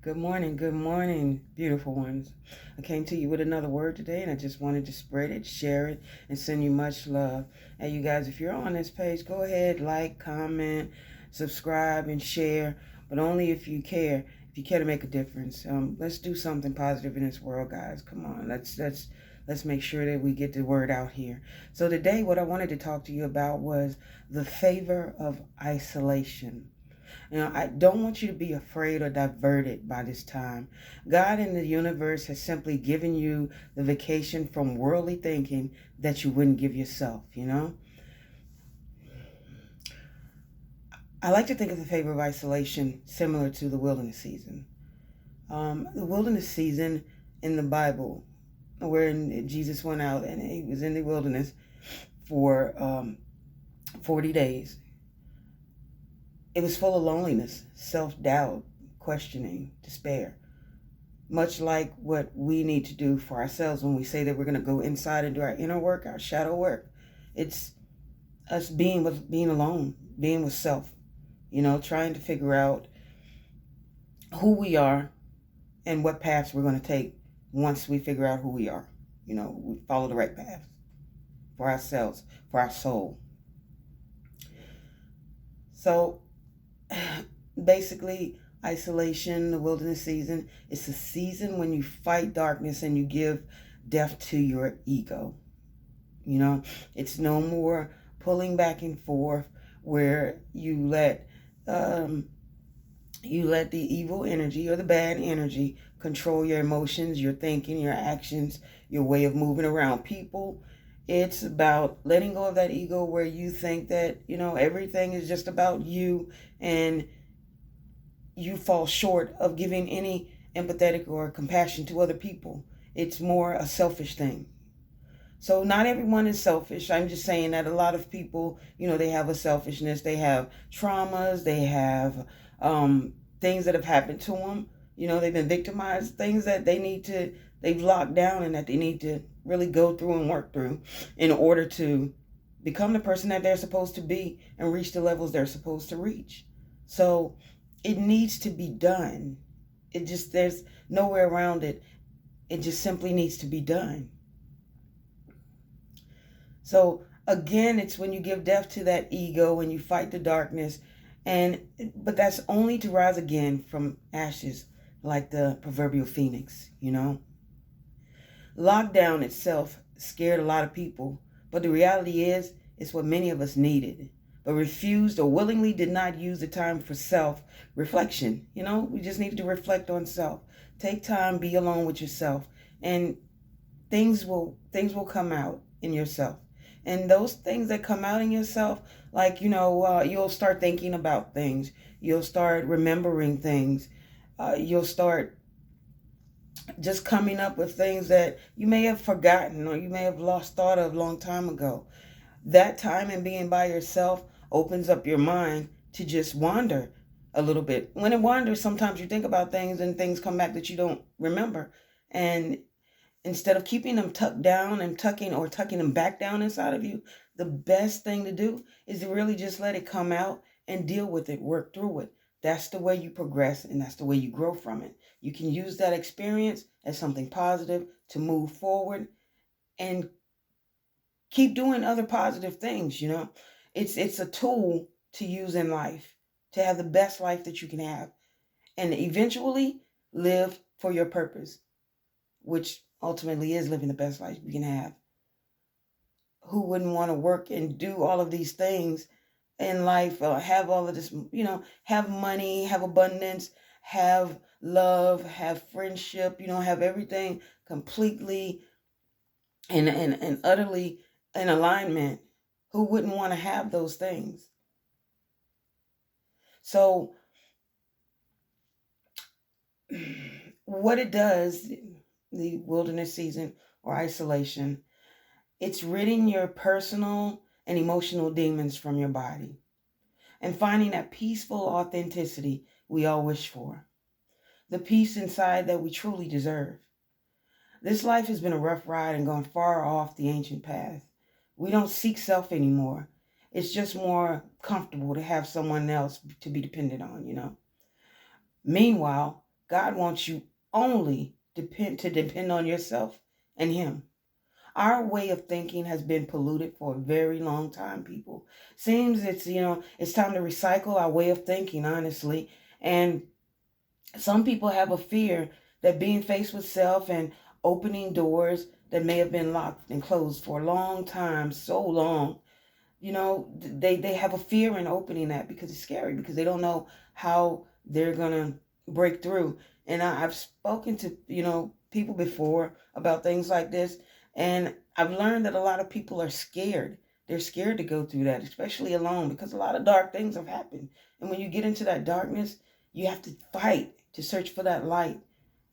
Good morning, beautiful ones. I came to you with another word today, and I just wanted to spread it, share it, and send you much love. And you guys, if you're on this page, go ahead, like, comment, subscribe, and share, but only if you care. If you care to make a difference, let's do something positive in this world, guys. Come on, let's make sure that we get the word out here. So today, what I wanted to talk to you about was the favor of isolation. I don't want you to be afraid or diverted by this time. God in the universe has simply given you the vacation from worldly thinking that you wouldn't give yourself. I like to think of the favor of isolation similar to the wilderness season. The wilderness season in the Bible, where Jesus went out and he was in the wilderness for 40 days. It was full of loneliness, self-doubt, questioning, despair. Much like what we need to do for ourselves when we say that we're going to go inside and do our inner work, our shadow work. It's us being alone, being with self, trying to figure out who we are and what paths we're going to take once we figure out who we are. We follow the right path for ourselves, for our soul. So basically, isolation, the wilderness season, it's a season when you fight darkness and you give death to your ego. It's no more pulling back and forth where you let the evil energy or the bad energy control your emotions, your thinking, your actions, your way of moving around people. It's about letting go of that ego where you think that, everything is just about you and you fall short of giving any empathetic or compassion to other people. It's more a selfish thing. So not everyone is selfish. I'm just saying that a lot of people, they have a selfishness. They have traumas. They have things that have happened to them. They've been victimized, things that they've locked down and that they need to really go through and work through in order to become the person that they're supposed to be and reach the levels they're supposed to reach. So it needs to be done. There's nowhere around it. It just simply needs to be done. So again, it's when you give death to that ego and you fight the darkness, but that's only to rise again from ashes like the proverbial phoenix. Lockdown itself scared a lot of people, but the reality is it's what many of us needed, but refused or willingly did not use the time for self-reflection. We just needed to reflect on self. Take time, be alone with yourself, and things will come out in yourself. And those things that come out in yourself, like, you'll start thinking about things. You'll start remembering things. You'll start just coming up with things that you may have forgotten or you may have lost thought of a long time ago. That time and being by yourself opens up your mind to just wander a little bit. When it wanders, sometimes you think about things and things come back that you don't remember. And instead of keeping them tucked down and tucking them back down inside of you, the best thing to do is to really just let it come out and deal with it, work through it. That's the way you progress and that's the way you grow from it. You can use that experience as something positive to move forward and keep doing other positive things. It's a tool to use in life to have the best life that you can have and eventually live for your purpose, which ultimately is living the best life we can have. Who wouldn't want to work and do all of these things in life, have all of this, have money, have abundance, have love, have friendship, have everything completely and utterly in alignment? Who wouldn't want to have those things? So what it does, the wilderness season or isolation, it's ridding your personal and emotional demons from your body and finding that peaceful authenticity we all wish for, the peace inside that we truly deserve. This life has been a rough ride and gone far off the ancient path. We don't seek self anymore. It's just more comfortable to have someone else to be dependent on. Meanwhile, God wants you only to depend on yourself and him. Our way of thinking has been polluted for a very long time, people. Seems it's time to recycle our way of thinking, honestly. And some people have a fear that being faced with self and opening doors that may have been locked and closed for a long time, so long, they have a fear in opening that because it's scary, because they don't know how they're going to break through. And I've spoken to, people before about things like this. And I've learned that a lot of people are scared. They're scared to go through that, especially alone, because a lot of dark things have happened. And when you get into that darkness, you have to fight to search for that light.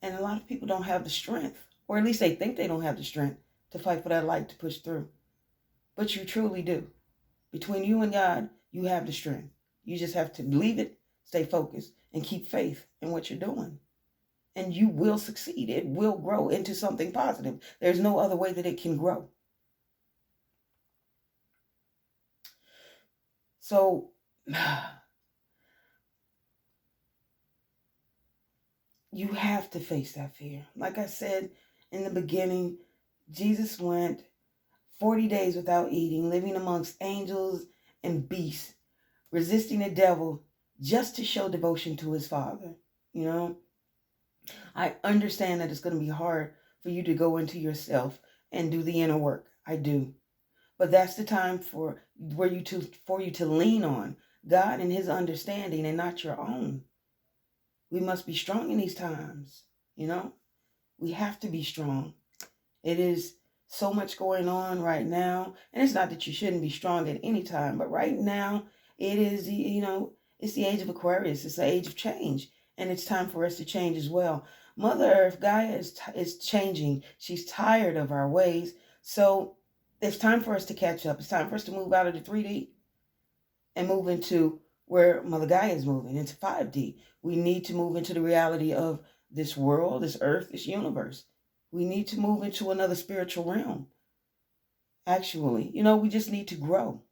And a lot of people don't have the strength, or at least they think they don't have the strength to fight for that light to push through. But you truly do. Between you and God, you have the strength. You just have to believe it, stay focused, and keep faith in what you're doing. And you will succeed. It will grow into something positive. There's no other way that it can grow. So, you have to face that fear. Like I said in the beginning, Jesus went 40 days without eating, living amongst angels and beasts, resisting the devil just to show devotion to his Father. I understand that it's going to be hard for you to go into yourself and do the inner work. I do. But that's the time for you to lean on God and his understanding and not your own. We must be strong in these times. We have to be strong. It is so much going on right now. And it's not that you shouldn't be strong at any time, but right now it is, it's the age of Aquarius. It's the age of change. And it's time for us to change as well. Mother Earth, Gaia is changing. She's tired of our ways. So it's time for us to catch up. It's time for us to move out of the 3D and move into where Mother Gaia is moving, into 5D. We need to move into the reality of this world, this earth, this universe. We need to move into another spiritual realm. Actually, we just need to grow.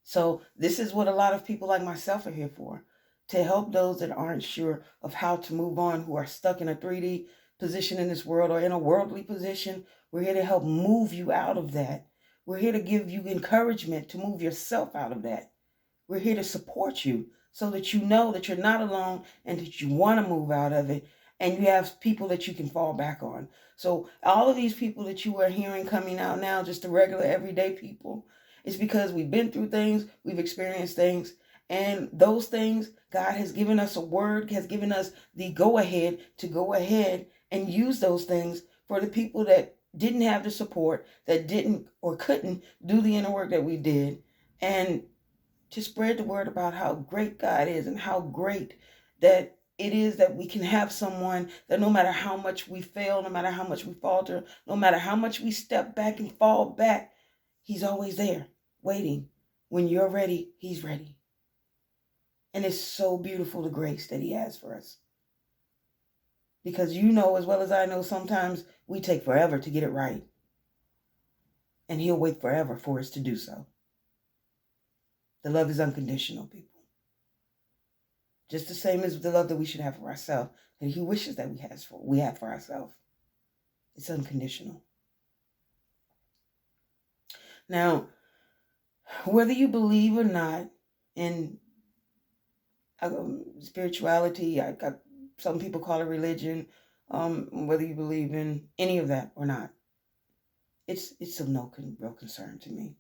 So this is what a lot of people like myself are here for, to help those that aren't sure of how to move on, who are stuck in a 3D position in this world or in a worldly position. We're here to help move you out of that. We're here to give you encouragement to move yourself out of that. We're here to support you so that you know that you're not alone and that you want to move out of it, and you have people that you can fall back on. So all of these people that you are hearing coming out now, just the regular everyday people, it's because we've been through things, we've experienced things, and those things, God has given us a word, has given us the go-ahead to go ahead and use those things for the people that didn't have the support, that didn't or couldn't do the inner work that we did, and to spread the word about how great God is and how great that it is that we can have someone that no matter how much we fail, no matter how much we falter, no matter how much we step back and fall back, he's always there waiting. When you're ready, he's ready. And it's so beautiful, the grace that he has for us. Because as well as I know, sometimes we take forever to get it right. And he'll wait forever for us to do so. The love is unconditional, people. Just the same as the love that we should have for ourselves, that he wishes that we have for ourselves. It's unconditional. Now, whether you believe or not in spirituality, some people call it religion, whether you believe in any of that or not, it's of no real concern to me.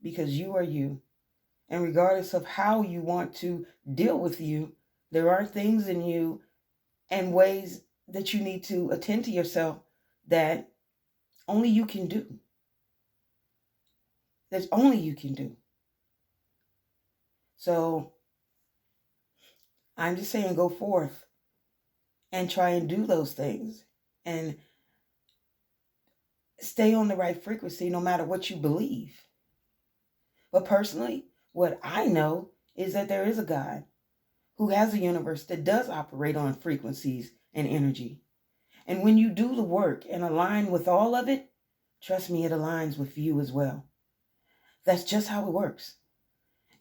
Because you are you. And regardless of how you want to deal with you, there are things in you and ways that you need to attend to yourself that only you can do. That's only you can do. So I'm just saying, go forth and try and do those things and stay on the right frequency no matter what you believe. But personally, what I know is that there is a God who has a universe that does operate on frequencies and energy. And when you do the work and align with all of it, trust me, it aligns with you as well. That's just how it works.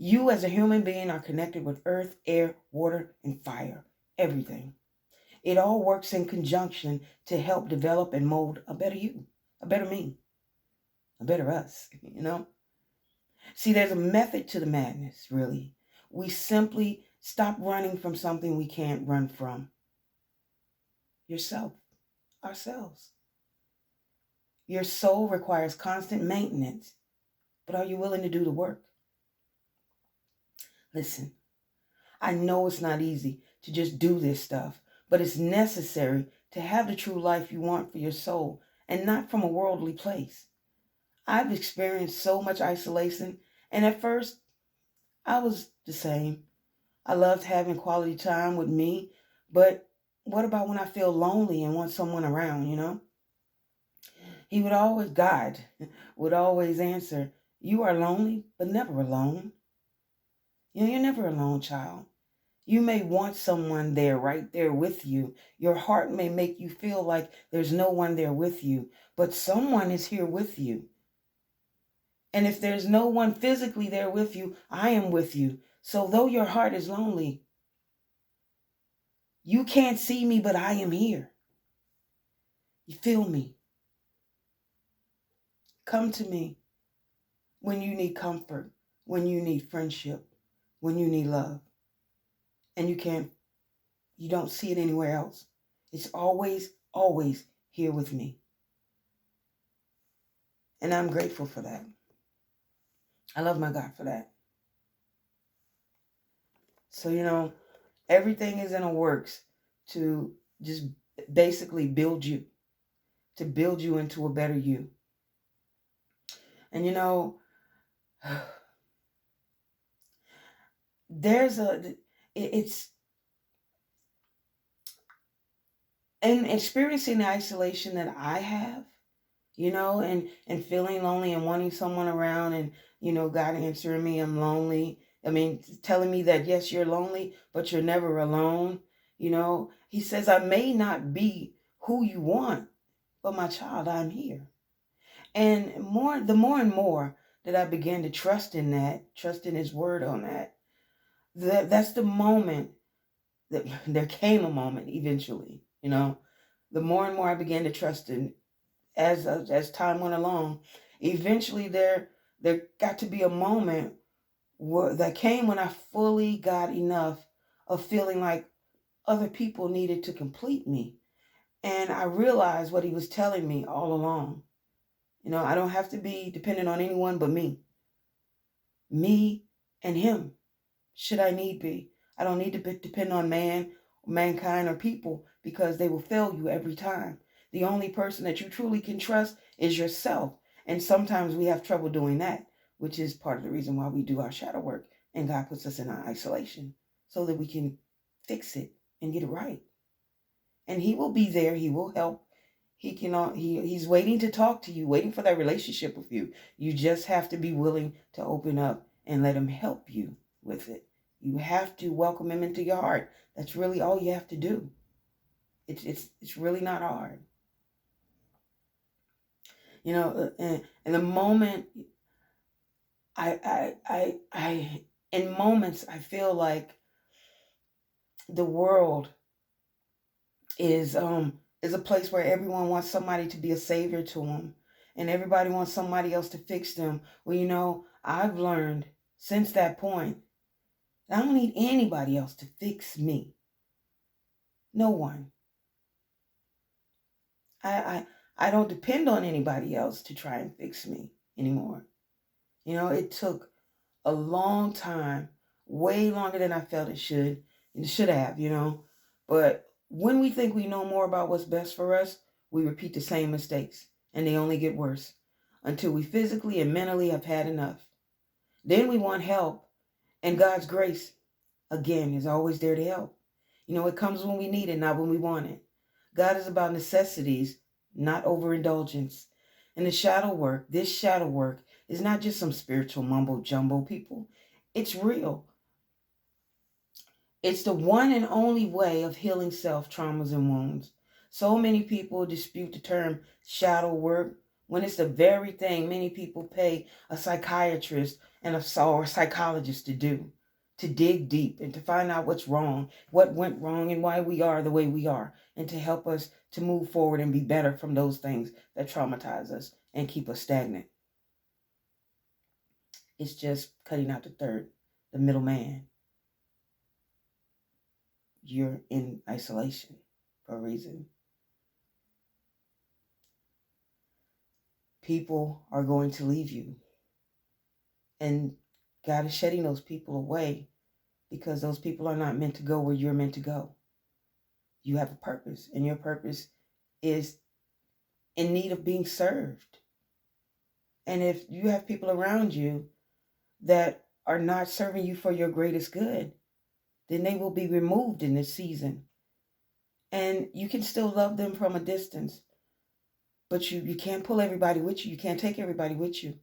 You as a human being are connected with earth, air, water, and fire. Everything. It all works in conjunction to help develop and mold a better you, a better me, a better us, See, there's a method to the madness, really. We simply stop running from something we can't run from. Yourself, ourselves. Your soul requires constant maintenance, but are you willing to do the work? Listen, I know it's not easy to just do this stuff, but it's necessary to have the true life you want for your soul and not from a worldly place. I've experienced so much isolation, and at first, I was the same. I loved having quality time with me, but what about when I feel lonely and want someone around? He would always, God would always answer, you are lonely, but never alone. You're never alone, child. You may want someone there, right there with you. Your heart may make you feel like there's no one there with you, but someone is here with you. And if there's no one physically there with you, I am with you. So though your heart is lonely, you can't see me, but I am here. You feel me? Come to me when you need comfort, when you need friendship, when you need love. And you don't see it anywhere else. It's always, always here with me. And I'm grateful for that. I love my God for that. So, everything is in the works to just basically build you, to build you into a better you. And it's in experiencing the isolation that I have, and feeling lonely and wanting someone around and, God answering me, I'm lonely. I mean, telling me that, yes, you're lonely, but you're never alone. He says, I may not be who you want, but my child, I'm here. And the more and more that I began to trust in his word on that's the moment that there came a moment eventually, the more and more I began to trust in as time went along, eventually there got to be a moment that came when I fully got enough of feeling like other people needed to complete me. And I realized what he was telling me all along. I don't have to be dependent on anyone but me. Me and him, should I need be. I don't need to depend on mankind, or people, because they will fail you every time. The only person that you truly can trust is yourself. And sometimes we have trouble doing that, which is part of the reason why we do our shadow work. And God puts us in our isolation so that we can fix it and get it right. And he will be there. He will help. He's waiting to talk to you, waiting for that relationship with you. You just have to be willing to open up and let him help you with it. You have to welcome him into your heart. That's really all you have to do. It's really not hard. And the moment in moments I feel like the world is a place where everyone wants somebody to be a savior to them, and everybody wants somebody else to fix them. Well, I've learned since that point that I don't need anybody else to fix me. No one. I don't depend on anybody else to try and fix me anymore. It took a long time, way longer than I felt it should have, But when we think we know more about what's best for us, we repeat the same mistakes, and they only get worse until we physically and mentally have had enough. Then we want help, and God's grace, again, is always there to help. It comes when we need it, not when we want it. God is about necessities, not overindulgence. And this shadow work is not just some spiritual mumbo jumbo, people. It's real. It's the one and only way of healing self traumas and wounds. So many people dispute the term shadow work when it's the very thing many people pay a psychiatrist and or a psychologist to do, to dig deep and to find out what's wrong, what went wrong, and why we are the way we are, and to help us to move forward and be better from those things that traumatize us and keep us stagnant. It's just cutting out the middle man. You're in isolation for a reason. People are going to leave you. And God is shedding those people away because those people are not meant to go where you're meant to go. You have a purpose, and your purpose is in need of being served. And if you have people around you that are not serving you for your greatest good, then they will be removed in this season. And you can still love them from a distance, but you can't pull everybody with you. You can't take everybody with you.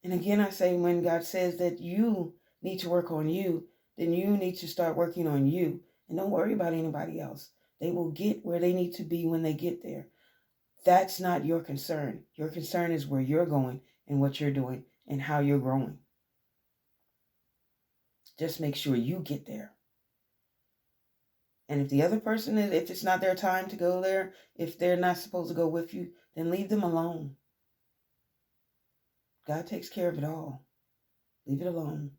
And again, I say, when God says that you need to work on you, then you need to start working on you. And don't worry about anybody else. They will get where they need to be when they get there. That's not your concern. Your concern is where you're going and what you're doing and how you're growing. Just make sure you get there. And if the other person if it's not their time to go there, if they're not supposed to go with you, then leave them alone. God takes care of it all. Leave it alone.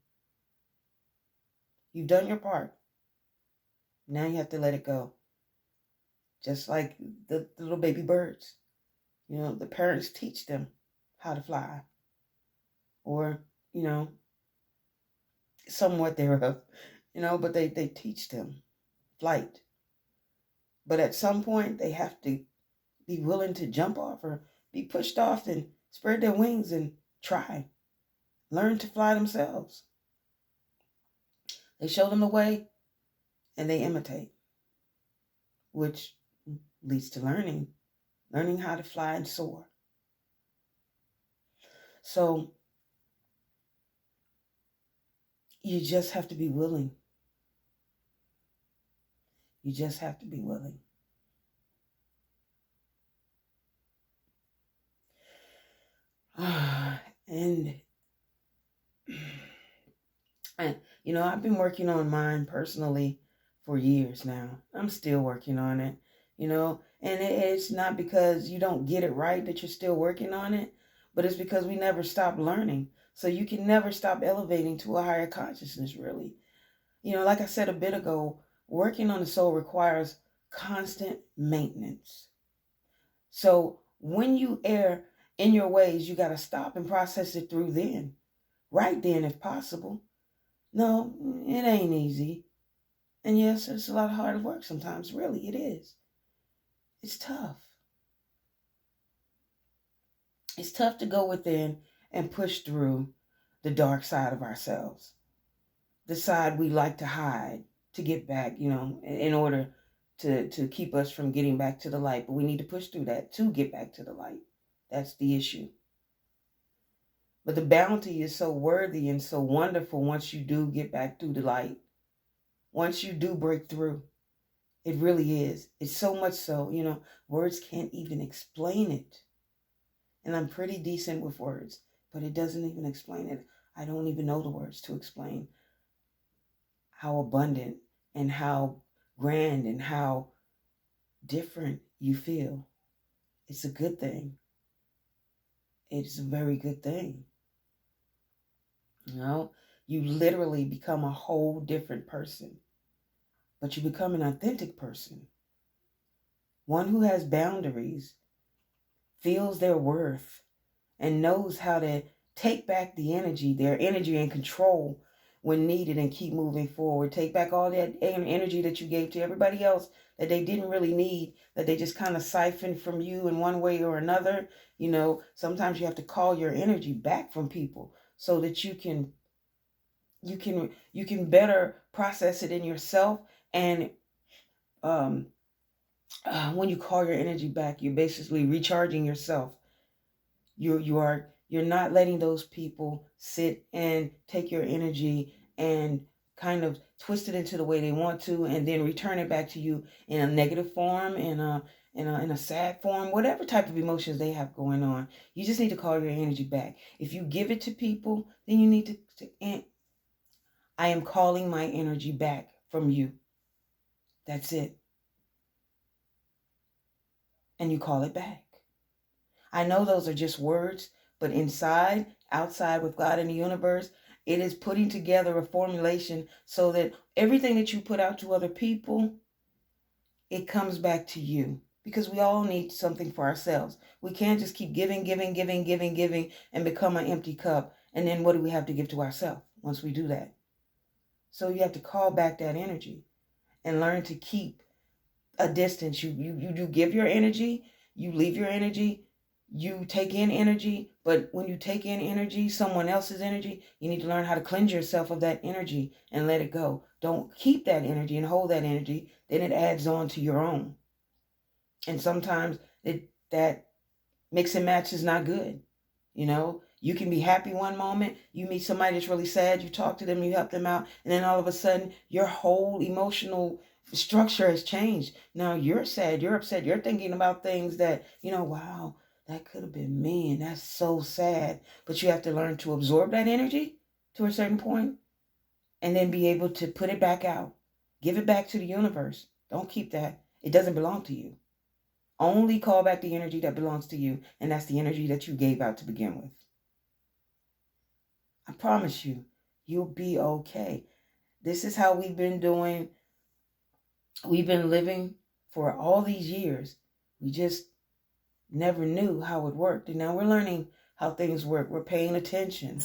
You've done your part. Now you have to let it go. Just like the little baby birds. The parents teach them how to fly. Or, somewhat thereof. But they teach them flight. But at some point, they have to be willing to jump off or be pushed off and spread their wings and try. Learn to fly themselves. They show them the way and they imitate, which leads to learning how to fly and soar. So you just have to be willing. You just have to be willing. And I've been working on mine personally for years now. I'm still working on it, and it's not because you don't get it right that you're still working on it, but it's because we never stop learning. So you can never stop elevating to a higher consciousness, really. Like I said a bit ago, working on the soul requires constant maintenance. So when you err in your ways, you got to stop and process it through then. Right then, if possible. No, it ain't easy. And yes, it's a lot of hard work sometimes. Really, it is. It's tough. It's tough to go within and push through the dark side of ourselves. The side we like to hide to get back, in order to keep us from getting back to the light. But we need to push through that to get back to the light. That's the issue. But the bounty is so worthy and so wonderful once you do get back through the light. Once you do break through. It really is. It's so much so, words can't even explain it. And I'm pretty decent with words, but it doesn't even explain it. I don't even know the words to explain how abundant and how grand and how different you feel. It's a good thing. It's a very good thing. You literally become a whole different person, but you become an authentic person. One who has boundaries, feels their worth, and knows how to take back their energy and control when needed and keep moving forward. Take back all that energy that you gave to everybody else that they didn't really need, that they just kind of siphoned from you in one way or another. Sometimes you have to call your energy back from people so that you can better process it in yourself. And when you call your energy back, you're basically recharging yourself. You're not letting those people sit and take your energy and kind of twist it into the way they want to, and then return it back to you in a negative form, in a sad form, whatever type of emotions they have going on. You just need to call your energy back. If you give it to people, then you need to I am calling my energy back from you. That's it. And you call it back. I know those are just words, but inside, outside with God in the universe, it is putting together a formulation so that everything that you put out to other people, it comes back to you. Because we all need something for ourselves. We can't just keep giving, and become an empty cup. And then what do we have to give to ourselves once we do that? So you have to call back that energy and learn to keep a distance. You give your energy, you leave your energy, you take in energy, but when you take in energy, someone else's energy, you need to learn how to cleanse yourself of that energy and let it go. Don't keep that energy and hold that energy, then it adds on to your own. And sometimes that mix and match is not good. You know, you can be happy one moment, you meet somebody that's really sad, you talk to them, you help them out, and then all of a sudden your whole emotional structure has changed. Now you're sad, you're upset, you're thinking about things that, wow, that could have been me, and that's so sad. But you have to learn to absorb that energy to a certain point and then be able to put it back out. Give it back to the universe. Don't keep that. It doesn't belong to you. Only call back the energy that belongs to you, and that's the energy that you gave out to begin with. I promise you, you'll be okay. This is how we've been doing. We've been living for all these years. We just never knew how it worked. And now we're learning how things work. We're paying attention.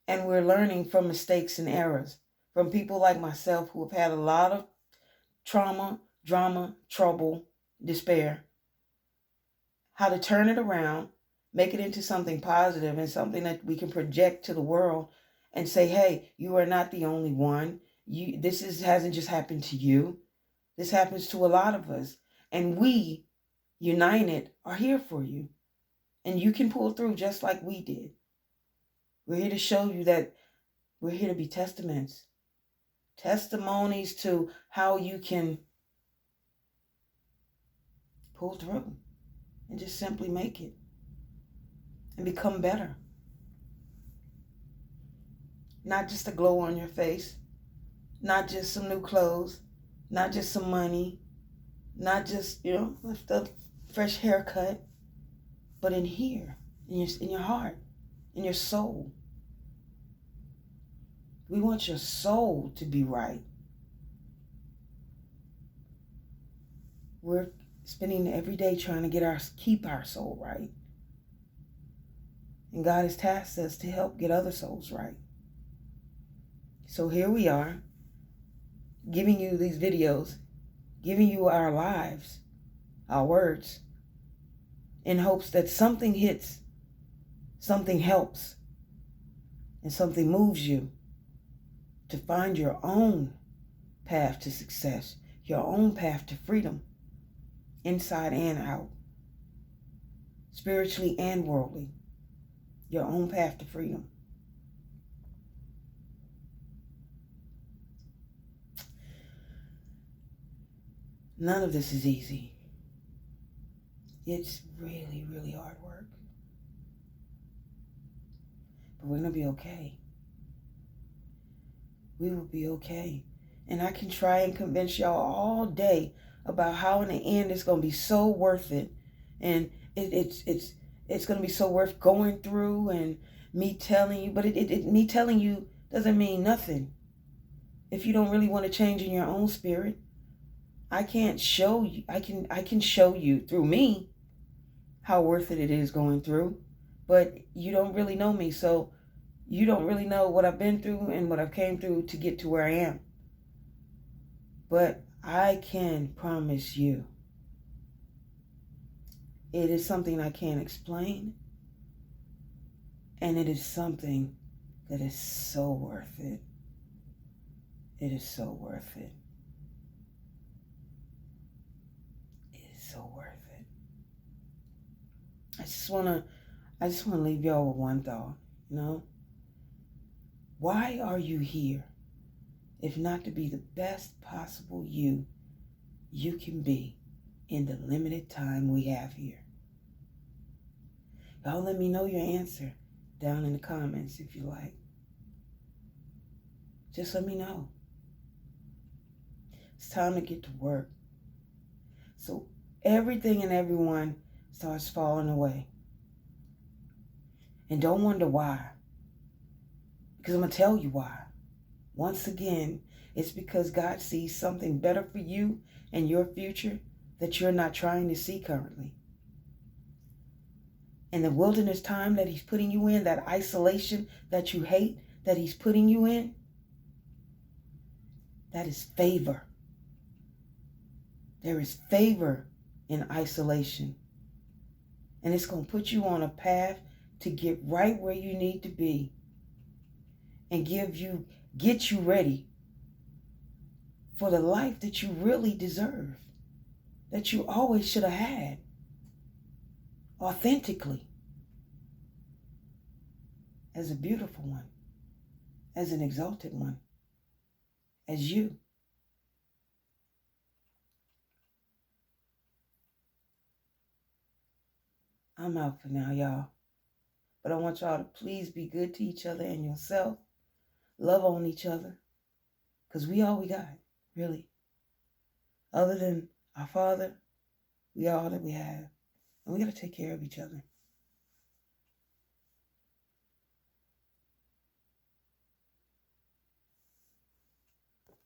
And we're learning from mistakes and errors. From people like myself who have had a lot of trauma, drama, trouble, despair. How to turn it around, make it into something positive and something that we can project to the world and say, hey, you are not the only one. Hasn't just happened to you. This happens to a lot of us. And we, united, are here for you. And you can pull through just like we did. We're here to show you that we're here to be testamonies to how you can pull through and just simply make it and become better. Not just a glow on your face, not just some new clothes, not just some money, not just, a fresh haircut, but in here, in your heart, in your soul. We want your soul to be right. We're spending every day trying to keep our soul right. And God has tasked us to help get other souls right. So here we are, giving you these videos, giving you our lives, our words, in hopes that something hits, something helps, and something moves you to find your own path to success, your own path to freedom, inside and out, spiritually and worldly, your own path to freedom. None of this is easy. It's really, really hard work. But we're going to be okay. We will be okay. And I can try and convince y'all all day about how in the end it's going to be so worth it. And it's going to be so worth going through and me telling you. But me telling you doesn't mean nothing. If you don't really want to change in your own spirit, I can't show you. I can show you through me how worth it is going through. But you don't really know me, so you don't really know what I've been through and what I've came through to get to where I am. But I can promise you, it is something I can't explain. And it is something that is so worth it. It is so worth it. It is so worth it. I just want to leave y'all with one thought, Why are you here? if not to be the best possible you can be in the limited time we have here? Y'all let me know your answer down in the comments if you like. Just let me know. It's time to get to work. So everything and everyone starts falling away. And don't wonder why. Because I'm going to tell you why. Once again, it's because God sees something better for you and your future that you're not trying to see currently. And the wilderness time that he's putting you in, that isolation that you hate that he's putting you in, that is favor. There is favor in isolation. And it's going to put you on a path to get right where you need to be and get you ready for the life that you really deserve, that you always should have had, authentically, as a beautiful one, as an exalted one, as you. I'm out for now, y'all. But I want y'all to please be good to each other and yourself. Love on each other. Because we all we got, really. Other than our Father, we are all that we have. And we got to take care of each other.